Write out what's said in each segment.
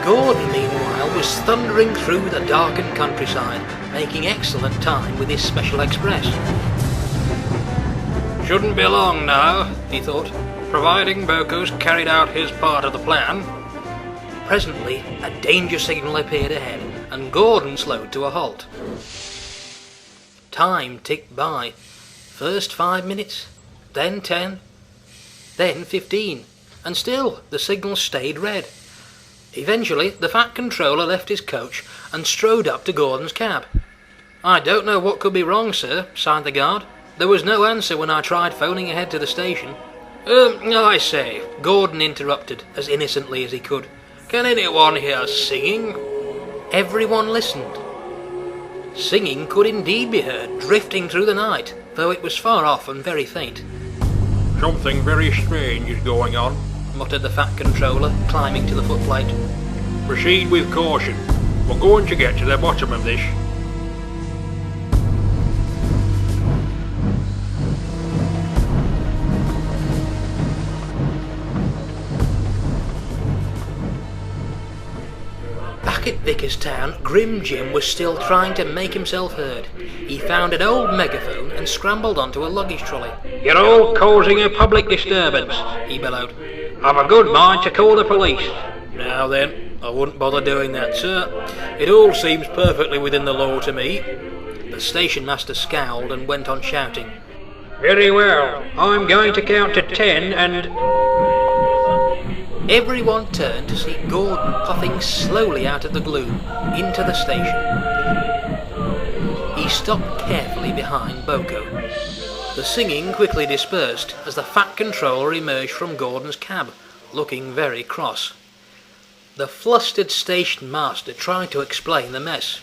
Gordon, meanwhile, was thundering through the darkened countryside, making excellent time with his special express. Shouldn't be long now, he thought, providing Boco's carried out his part of the plan. Presently, a danger signal appeared ahead, and Gordon slowed to a halt. Time ticked by. First 5 minutes, then 10, then 15, and still the signal stayed red. Eventually, the Fat Controller left his coach and strode up to Gordon's cab. "I don't know what could be wrong, sir," sighed the guard. "There was no answer when I tried phoning ahead to the station." I say," Gordon interrupted as innocently as he could. "Can anyone hear singing?" Everyone listened. Singing could indeed be heard, drifting through the night, though it was far off and very faint. "Something very strange is going on," muttered the Fat Controller, climbing to the footplate. "Proceed with caution. We're going to get to the bottom of this." Back at Vickerstown, Grim Jim was still trying to make himself heard. He found an old megaphone and scrambled onto a luggage trolley. "You're all causing a public disturbance," he bellowed. "I've a good mind to call the police." "Now then, I wouldn't bother doing that, sir. It all seems perfectly within the law to me." The station master scowled and went on shouting. "Very well. I'm going to count to 10 and..." Everyone turned to see Gordon puffing slowly out of the gloom into the station. He stopped carefully behind Boco. The singing quickly dispersed as the Fat Controller emerged from Gordon's cab, looking very cross. The flustered station master tried to explain the mess.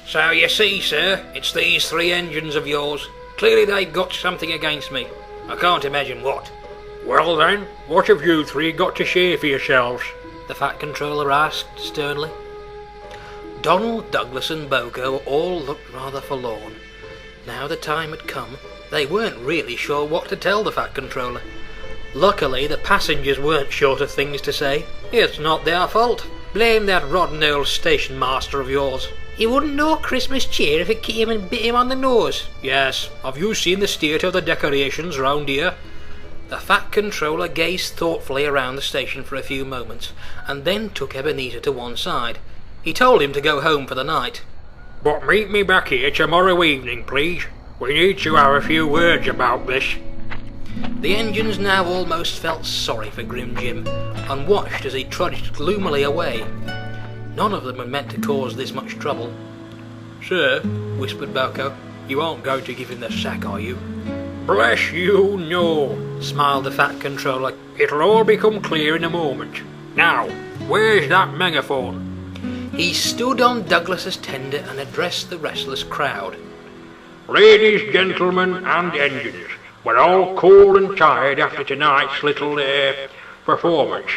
"So you see, sir, it's these 3 engines of yours. Clearly they've got something against me. I can't imagine what." "Well then, what have you 3 got to share for yourselves?" the Fat Controller asked sternly. Donald, Douglas and Boco all looked rather forlorn. Now the time had come, they weren't really sure what to tell the Fat Controller. Luckily, the passengers weren't short of things to say. "It's not their fault. Blame that rotten old station master of yours. He wouldn't know Christmas cheer if it came and bit him on the nose." "Yes, have you seen the state of the decorations round here?" The Fat Controller gazed thoughtfully around the station for a few moments, and then took Ebenezer to one side. He told him to go home for the night. "But meet me back here tomorrow evening, please. We need to have a few words about this." The engines now almost felt sorry for Grim Jim, and watched as he trudged gloomily away. None of them had meant to cause this much trouble. "Sir," whispered Boco, "you aren't going to give him the sack, are you?" "Bless you, no," smiled the Fat Controller. "It'll all become clear in a moment. Now, where's that megaphone?" He stood on Douglas's tender and addressed the restless crowd. "Ladies, gentlemen and engines, we're all cold and tired after tonight's little, performance.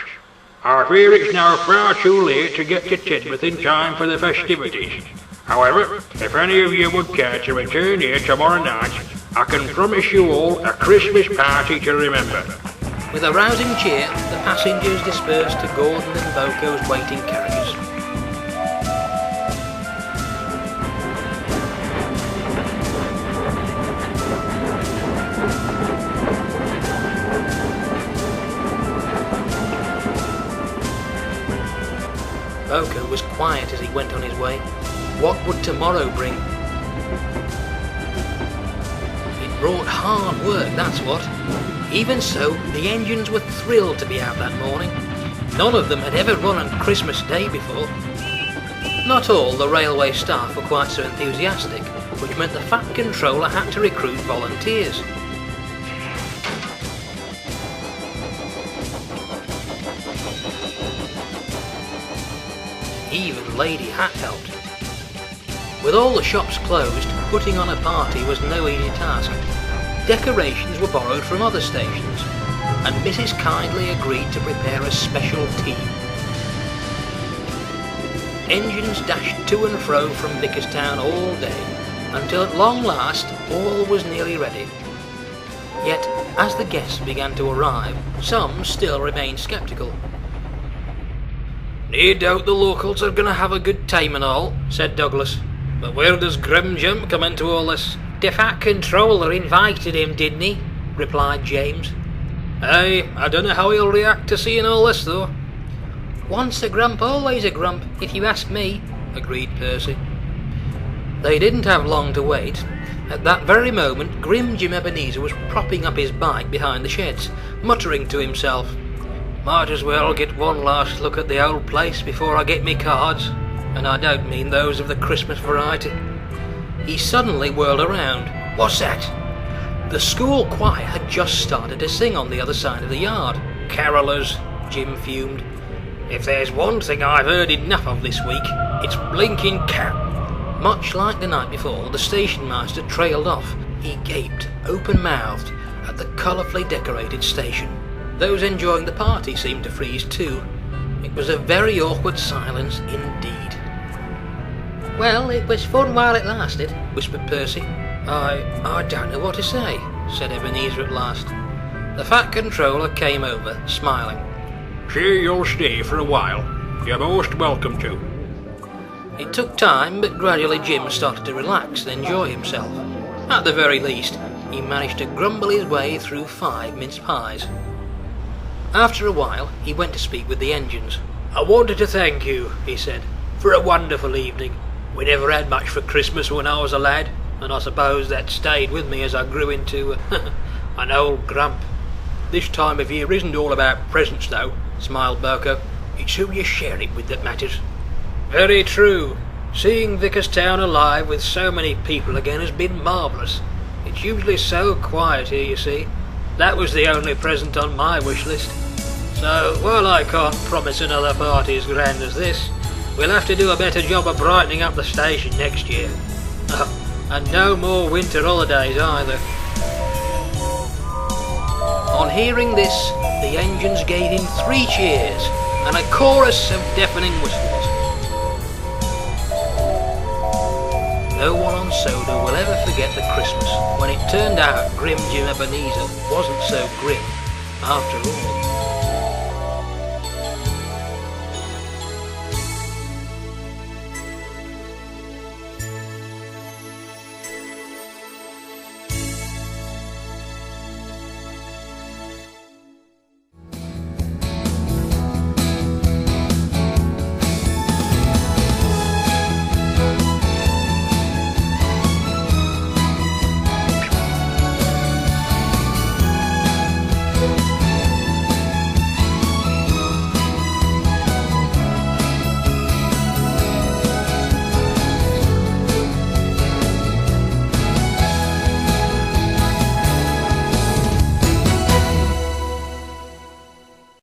I fear it's now far too late to get to Tidmouth in time for the festivities. However, if any of you would care to return here tomorrow night, I can promise you all a Christmas party to remember." With a rousing cheer, the passengers dispersed to Gordon and Boco's waiting carriages. Boco was quiet as he went on his way. What would tomorrow bring? It brought hard work, that's what. Even so, the engines were thrilled to be out that morning. None of them had ever run on Christmas Day before. Not all the railway staff were quite so enthusiastic, which meant the Fat Controller had to recruit volunteers. Even Lady Hat helped. With all the shops closed, putting on a party was no easy task. Decorations were borrowed from other stations, and Mrs. Kindly agreed to prepare a special tea. Engines dashed to and fro from Vickerstown all day, until at long last all was nearly ready. Yet, as the guests began to arrive, some still remained sceptical. "No doubt the locals are going to have a good time and all," said Douglas. "But where does Grim Jim come into all this?" "The Fat Controller invited him, didn't he?" replied James. "Aye, I don't know how he'll react to seeing all this, though." "Once a grump, always a grump, if you ask me," agreed Percy. They didn't have long to wait. At that very moment, Grim Jim Ebenezer was propping up his bike behind the sheds, muttering to himself, "Might as well get one last look at the old place before I get me cards, and I don't mean those of the Christmas variety." He suddenly whirled around. "What's that?" The school choir had just started to sing on the other side of the yard. "Carolers," Jim fumed. "If there's one thing I've heard enough of this week, it's blinking Much like the night before, the station master trailed off. He gaped, open-mouthed, at the colourfully decorated station. Those enjoying the party seemed to freeze too. It was a very awkward silence indeed. "Well, it was fun while it lasted," whispered Percy. I don't know what to say," said Ebenezer at last. The Fat Controller came over, smiling. "Say you'll stay for a while. You're most welcome to." It took time, but gradually Jim started to relax and enjoy himself. At the very least, he managed to grumble his way through 5 mince pies. After a while, he went to speak with the engines. "I wanted to thank you," he said, "for a wonderful evening. We never had much for Christmas when I was a lad, and I suppose that stayed with me as I grew into an old grump." "This time of year isn't all about presents, though," smiled Boko. "It's who you share it with that matters." "Very true. Seeing Vickerstown alive with so many people again has been marvellous. It's usually so quiet here, you see. That was the only present on my wish list. So, while I can't promise another party as grand as this, we'll have to do a better job of brightening up the station next year. Oh, and no more winter holidays either." On hearing this, the engines gave him 3 cheers and a chorus of deafening whistles. No one on Soda will ever forget the Christmas when it turned out Grim Jim Ebenezer wasn't so grim after all.